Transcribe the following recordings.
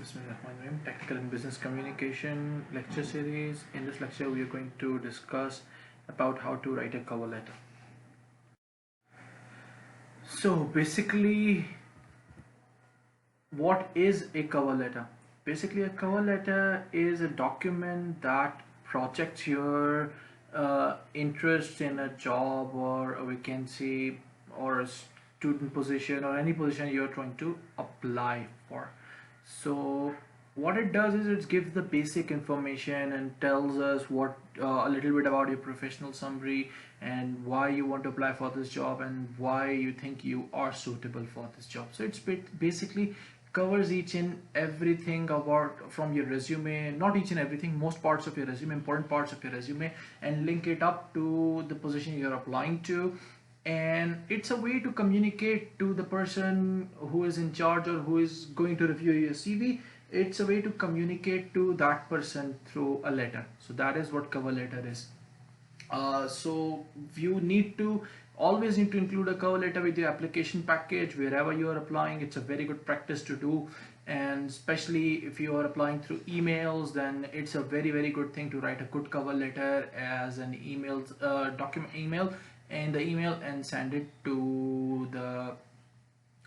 Bismillahirrahmanirrahim. Technical and Business Communication lecture series. In this lecture, we are going to discuss about how to write a cover letter. So basically, what is a cover letter? Basically, a cover letter is a document that projects your interest in a job or a vacancy or a student position or any position you're trying to apply for. So what it does is it gives the basic information and tells us what a little bit about your professional summary and why you want to apply for this job and why you think you are suitable for this job. So it's basically covers each and everything about from your resume, not each and everything, most parts of your resume, important parts of your resume, and link it up to the position you're applying to. And it's a way to communicate to the person who is in charge or who is going to review your CV. It's a way to communicate to that person through a letter. So that is what cover letter is. So you always need to include a cover letter with your application package wherever you are applying. It's a very good practice to do, and especially if you are applying through emails, then it's a very good thing to write a good cover letter as an email document email and the email and send it to the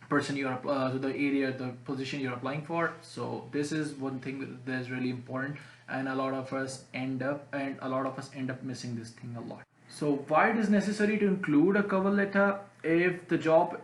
person you're to the area, the position you're applying for. So this is one thing that is really important, and a lot of us end up missing this thing a lot. So why it is necessary to include a cover letter? If the job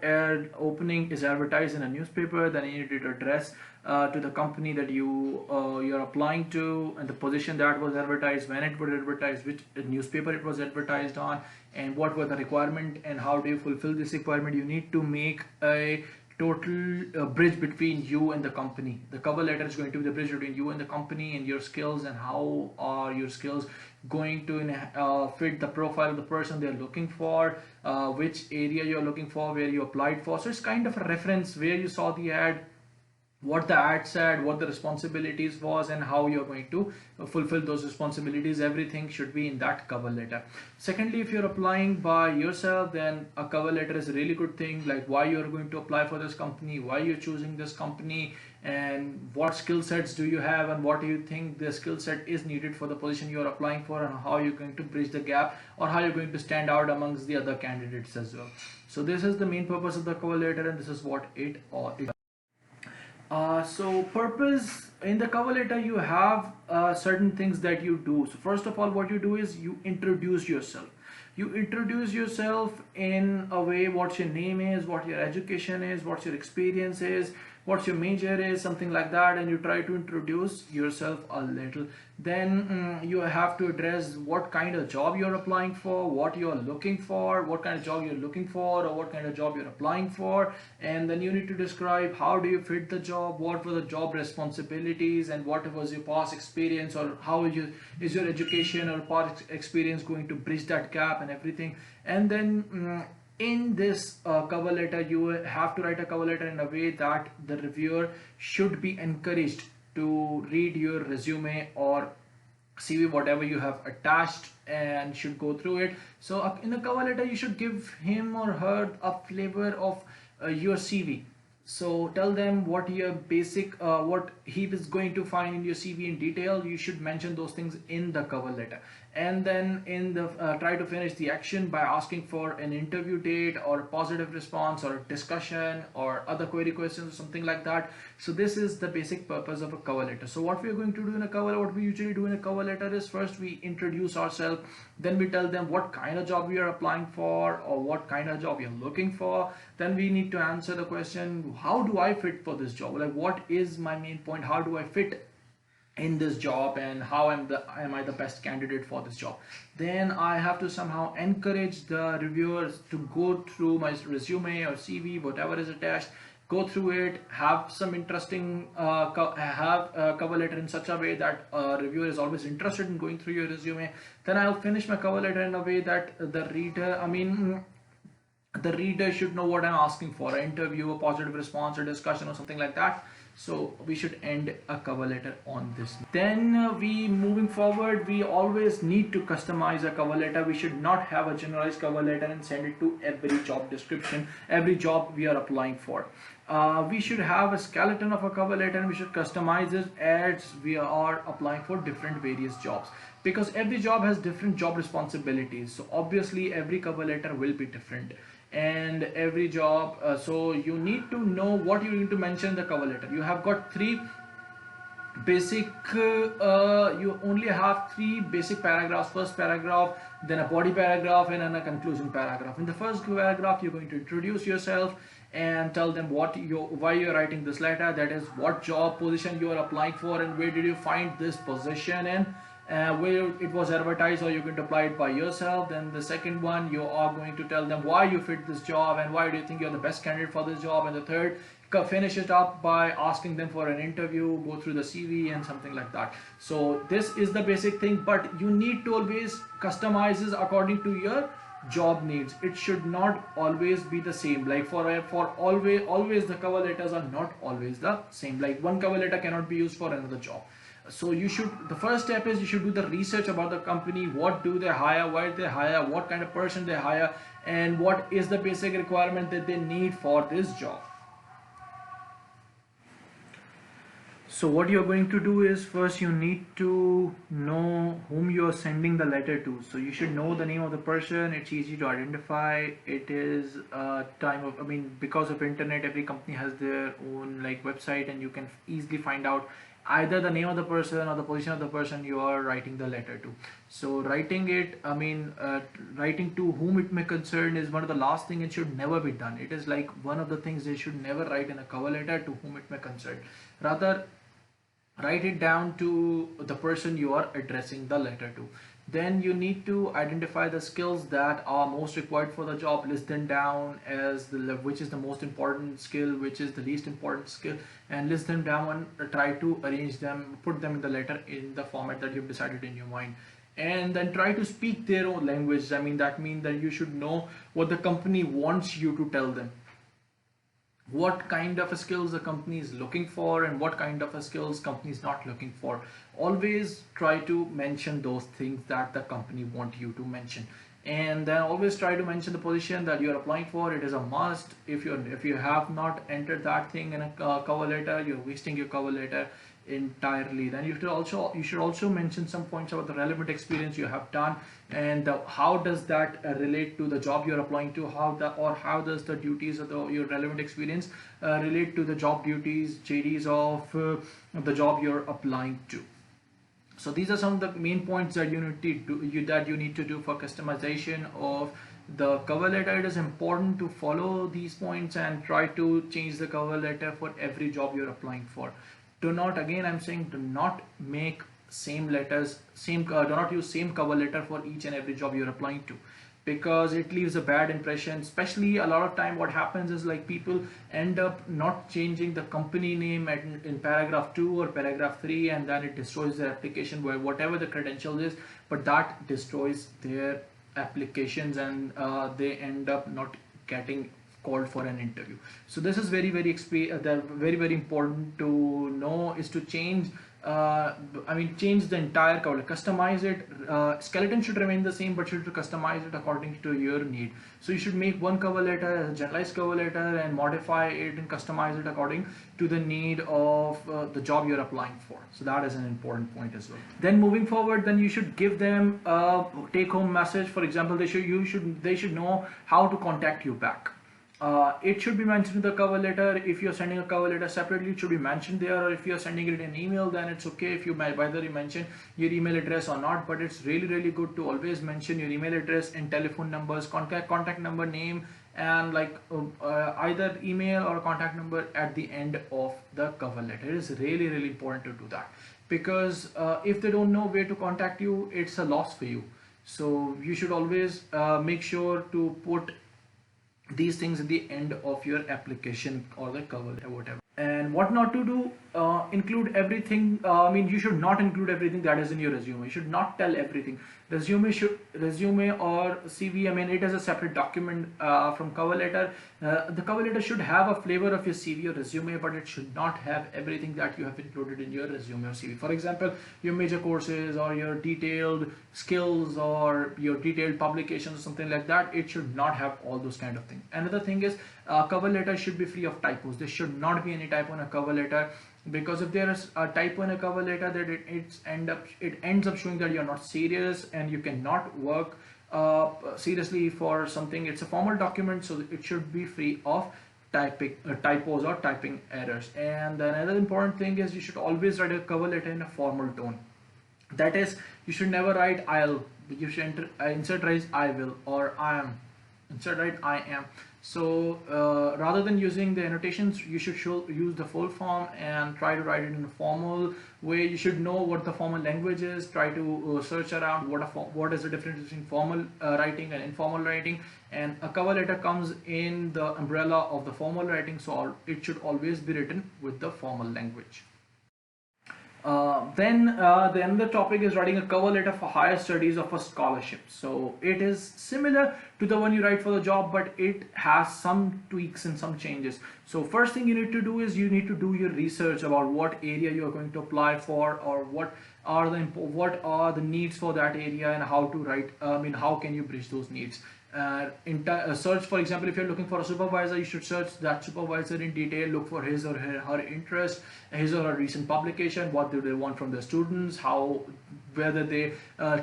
opening is advertised in a newspaper, then you need to address to the company that you're applying to and the position that was advertised, when it was advertised, which newspaper it was advertised on, and what were the requirement and how do you fulfill this requirement. You need to make a total bridge between you and the company. The cover letter is going to be the bridge between you and the company and your skills, and how are your skills going to fit the profile of the person they're looking for, which area you're looking for, where you applied for. So it's kind of a reference where you saw the ad, what the ad said, what the responsibilities was, and how you're going to fulfill those responsibilities. Everything should be in that cover letter. Secondly, if you're applying by yourself, then a cover letter is a really good thing, like why you're going to apply for this company, why you're choosing this company, and what skill sets do you have, and what do you think the skill set is needed for the position you're applying for, and how you're going to bridge the gap, or how you're going to stand out amongst the other candidates as well. So this is the main purpose of the cover letter, and this is what it all is. So purpose in the cover letter, you have certain things that you do. So first of all, what you do is you introduce yourself. You introduce yourself in a way, what your name is, what your education is, what your experience is, what your major is, something like that, and you try to introduce yourself a little. Then you have to address what kind of job you're applying for, what you're looking for, what kind of job you're looking for, or what kind of job you're applying for. And then you need to describe how do you fit the job, what were the job responsibilities, and what was your past experience, or how is your education or past experience going to bridge that gap and everything. And then in this cover letter, you have to write a cover letter in a way that the reviewer should be encouraged to read your resume or CV, whatever you have attached, and should go through it. So in the cover letter, you should give him or her a flavor of your CV. So tell them what your what he is going to find in your CV in detail. You should mention those things in the cover letter. And then in the try to finish the action by asking for an interview date or a positive response or a discussion or other query questions or something like that. So this is the basic purpose of a cover letter. So what we are going to do in a cover letter, what we usually do in a cover letter is, first we introduce ourselves, then we tell them what kind of job we are applying for or what kind of job you're looking for. Then we need to answer the question, how do I fit for this job? Like, what is my main point? How do I fit in this job, and how am I the best candidate for this job? Then I have to somehow encourage the reviewers to go through my resume or CV, whatever is attached, go through it, have some interesting have a cover letter in such a way that a reviewer is always interested in going through your resume. Then I'll finish my cover letter in a way that the reader should know what I'm asking for, an interview, a positive response, or discussion, or something like that. So we should end a cover letter on this. Then moving forward, we always need to customize a cover letter. We should not have a generalized cover letter and send it to every job description, every job we are applying for. We should have a skeleton of a cover letter and we should customize it as we are applying for different various jobs, because every job has different job responsibilities. So obviously every cover letter will be different, and every job, so you need to know what you need to mention in the cover letter. You have got three basic you only have three basic paragraphs: first paragraph, then a body paragraph, and then a conclusion paragraph. In the first paragraph you're going to introduce yourself and tell them why you're writing this letter, that is what job position you are applying for and where did you find this position in, where it was advertised, or you can apply it by yourself. Then the second one, you are going to tell them why you fit this job and why do you think you're the best candidate for this job. And the third, finish it up by asking them for an interview, go through the CV and something like that. So this is the basic thing, but you need to always customize this according to your job needs. It should not always be the same. Like for always the cover letters are not always the same. Like one cover letter cannot be used for another job. So you should, the first step is you should do the research about the company. What do they hire, why do they hire, what kind of person they hire, and what is the basic requirement that they need for this job. So what you're going to do is, first you need to know whom you're sending the letter to. So you should know the name of the person. It's easy to identify. It is because of internet, every company has their own like website, and you can easily find out either the name of the person or the position of the person you are writing the letter to. So writing to whom it may concern is one of the last thing. It should never be done. It is like one of the things they should never write in a cover letter, to whom it may concern. Rather, write it down to the person you are addressing the letter to. Then you need to identify the skills that are most required for the job, list them down as which is the most important skill, which is the least important skill, and list them down and try to arrange them, put them in the letter in the format that you've decided in your mind. And then try to speak their own language. That means that you should know what the company wants you to tell them, what kind of skills the company is looking for and what kind of skills company is not looking for. Always try to mention those things that the company want you to mention, and then always try to mention the position that you are applying for. It is a must. If you have not entered that thing in a cover letter, you're wasting your cover letter entirely. Then you should also mention some points about the relevant experience you have done, and how does that relate to the job you're applying to, how does the duties of your relevant experience relate to the job duties, JDs of the job you're applying to. So these are some of the main points that you need to do for customization of the cover letter. It is important to follow these points and try to change the cover letter for every job you're applying for. Do not, again I'm saying, do not make do not use same cover letter for each and every job you're applying to, because it leaves a bad impression. Especially a lot of time what happens is like people end up not changing the company name in paragraph 2 or paragraph 3, and then it destroys their application, where whatever the credentials is, but that destroys their applications, and they end up not getting called for an interview. So this is very important to know, is to change change the entire cover, customize it. Skeleton should remain the same, but should customize it according to your need. So you should make one cover letter as a generalized cover letter and modify it and customize it according to the need of the job you're applying for. So that is an important point as well. Then moving forward, then you should give them a take-home message. For example, they should know how to contact you back. It should be mentioned in the cover letter. If you're sending a cover letter separately, it should be mentioned there, or if you're sending it in an email, then it's okay if you whether you mention your email address or not. But it's really good to always mention your email address and telephone numbers, contact number, name, and either email or contact number at the end of the cover letter. It is really important to do that, because if they don't know where to contact you, it's a loss for you. So you should always make sure to put these things at the end of your application or the cover or whatever. And what not to do, include everything. You should not include everything that is in your resume. You should not tell everything. Resume or CV, it is a separate document from cover letter. The cover letter should have a flavor of your CV or resume, but it should not have everything that you have included in your resume or CV. For example, your major courses or your detailed skills or your detailed publications or something like that. It should not have all those kind of things. Another thing is, cover letter should be free of typos. There should not be any typo in a cover letter, because if there is a typo in a cover letter, that it ends up showing that you're not serious and you cannot work seriously for something. It's a formal document, so it should be free of typos or typing errors. And another important thing is you should always write a cover letter in a formal tone. That is, you should never write I'll. You should insert write I will, or I am. Insert write I am. So rather than using the annotations, you should use the full form and try to write it in a formal way. You should know what the formal language is. Try to search around what is the difference between formal writing and informal writing. And a cover letter comes in the umbrella of the formal writing, so it should always be written with the formal language. Then the another topic is writing a cover letter for higher studies or for scholarship. So it is similar to the one you write for the job, but it has some tweaks and some changes. So first thing you need to do is you need to do your research about what area you are going to apply for, or what are the needs for that area, and how to write. How can you bridge those needs? Search, for example, if you're looking for a supervisor, you should search that supervisor in detail, look for his or her interest, his or her recent publication, what do they want from their students, whether they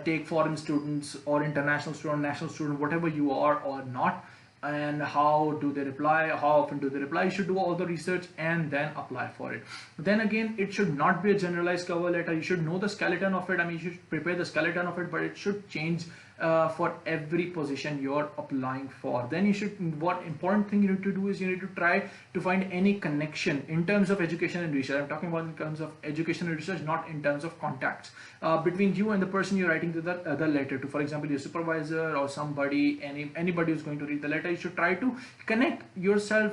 take foreign students or international student, national student, whatever you are or not, and how do they reply, how often do they reply. You should do all the research and then apply for it. Then again, it should not be a generalized cover letter. You should know the skeleton of it. You should prepare the skeleton of it, but it should change for every position you're applying for. Then what important thing you need to do is you need to try to find any connection in terms of education and research. I'm talking about in terms of education and research, not in terms of contacts between you and the person you're writing the letter to. For example, your supervisor or somebody, anybody who's going to read the letter. You should try to connect yourself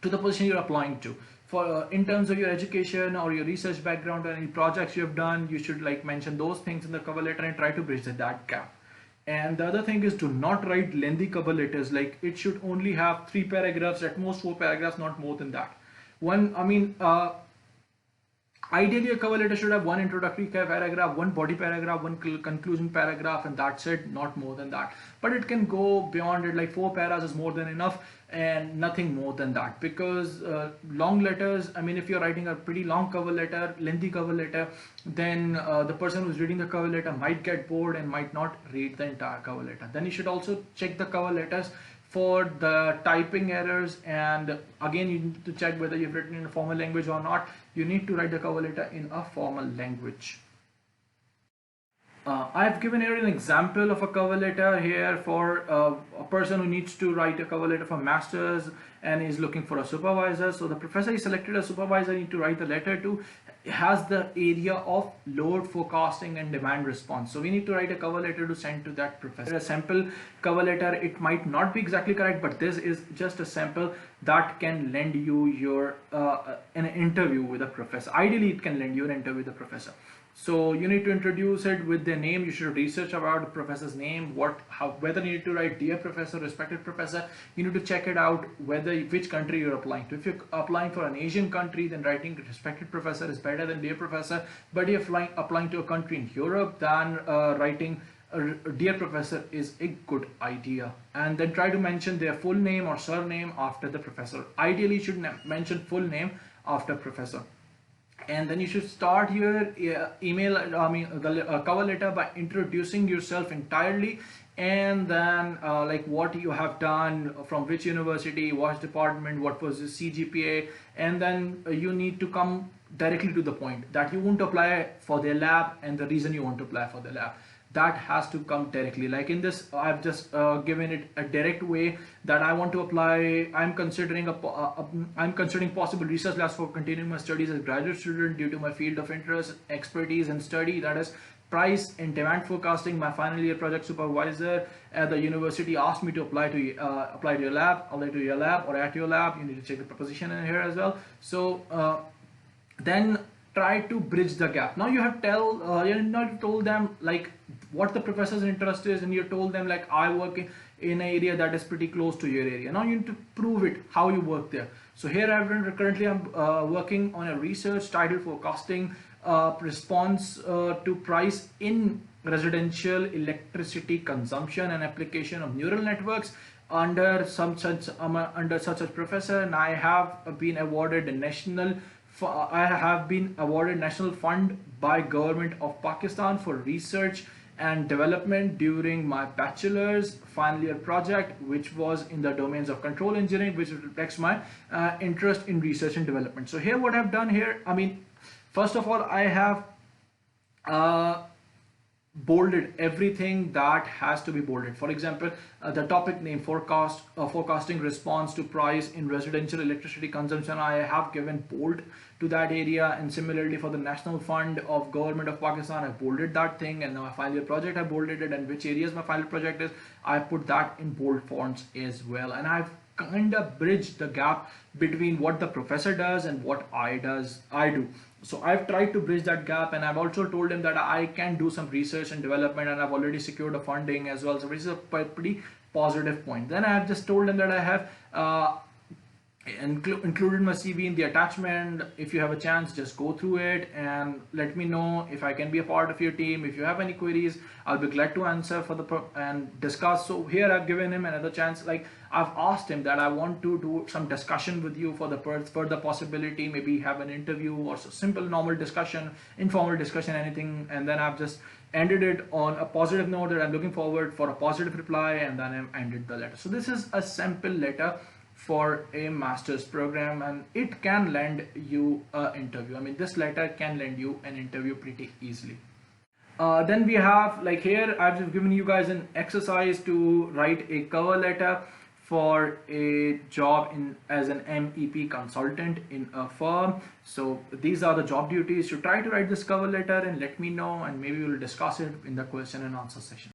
to the position you're applying to. For in terms of your education or your research background or any projects you have done, you should mention those things in the cover letter and try to bridge that gap. And the other thing is, do not write lengthy cover letters. It should only have 3 paragraphs, at most 4 paragraphs, not more than that. Ideally, a cover letter should have 1 introductory paragraph, 1 body paragraph, 1 conclusion paragraph, and that's it, not more than that. But it can go beyond it, 4 paras is more than enough, and nothing more than that. Because long letters, if you're writing a pretty long cover letter, lengthy cover letter, then the person who's reading the cover letter might get bored and might not read the entire cover letter. Then you should also check the cover letters for the typing errors, and again you need to check whether you've written in a formal language or not. You need to write the cover letter in a formal language. I've given here an example of a cover letter here for a person who needs to write a cover letter for masters and is looking for a supervisor. So the professor he selected a supervisor need to write the letter to has the area of load forecasting and demand response. So we need to write a cover letter to send to that professor. A sample cover letter, it might not be exactly correct, but this is just a sample that can lend you your an interview with a professor. Ideally, it can lend you an interview with a professor. So you need to introduce it with their name. You should research about the professor's name, whether you need to write dear professor, respected professor. You need to check it out which country you're applying to. If you're applying for an Asian country, then writing respected professor is better than dear professor. But if you're applying to a country in Europe, then writing dear professor is a good idea. And then try to mention their full name or surname after the professor. Ideally, you should mention full name after professor. And then you should start your cover letter by introducing yourself entirely, and then what you have done, from which university, what department, what was the CGPA, and then you need to come directly to the point that you won't apply for their lab and the reason you want to apply for the lab. That has to come directly. Like in this, I've just given it a direct way that I want to apply. I'm considering possible research labs for continuing my studies as a graduate student due to my field of interest, expertise, and study. That is price and demand forecasting. My final year project supervisor at the university asked me to apply to your lab, or at your lab. You need to check the proposition in here as well. So then try to bridge the gap. Now you have told them what the professor's interest is, and you told them I work in an area that is pretty close to your area. Now you need to prove it, how you work there. So here currently I'm working on a research titled forecasting response to price in residential electricity consumption and application of neural networks. under such a professor, and I have been awarded a I have been awarded national fund by government of Pakistan for research and development during my bachelor's final year project, which was in the domains of control engineering, which reflects my interest in research and development. So here, what I've done here, I mean, first of all, I have uh, bolded everything that has to be bolded. For example, the topic name forecasting response to price in residential electricity consumption, I have given bold to that area. And similarly for the national fund of government of Pakistan, I bolded that thing. And my final year project, I bolded it, and which areas my final project is, I put that in bold fonts as well. And I've kind of bridge the gap between what the professor does and what I do. So I've tried to bridge that gap, and I've also told him that I can do some research and development, and I've already secured a funding as well. So which is a pretty positive point. Then I have just told him that I have included my CV in the attachment. If you have a chance, just go through it and let me know if I can be a part of your team. If you have any queries, I'll be glad to answer and discuss. So here I've given him another chance. Like, I've asked him that I want to do some discussion with you for the further possibility, maybe have an interview or so simple normal discussion, informal discussion, anything. And then I've just ended it on a positive note that I'm looking forward for a positive reply, and then I've ended the letter. So this is a simple letter for a master's program, and it can land you an interview. I mean, this letter can land you an interview pretty easily. Then we have, like, here I've just given you guys an exercise to write a cover letter for a job in as an MEP consultant in a firm. So these are the job duties. You try to write this cover letter and let me know, and maybe we'll discuss it in the question and answer session.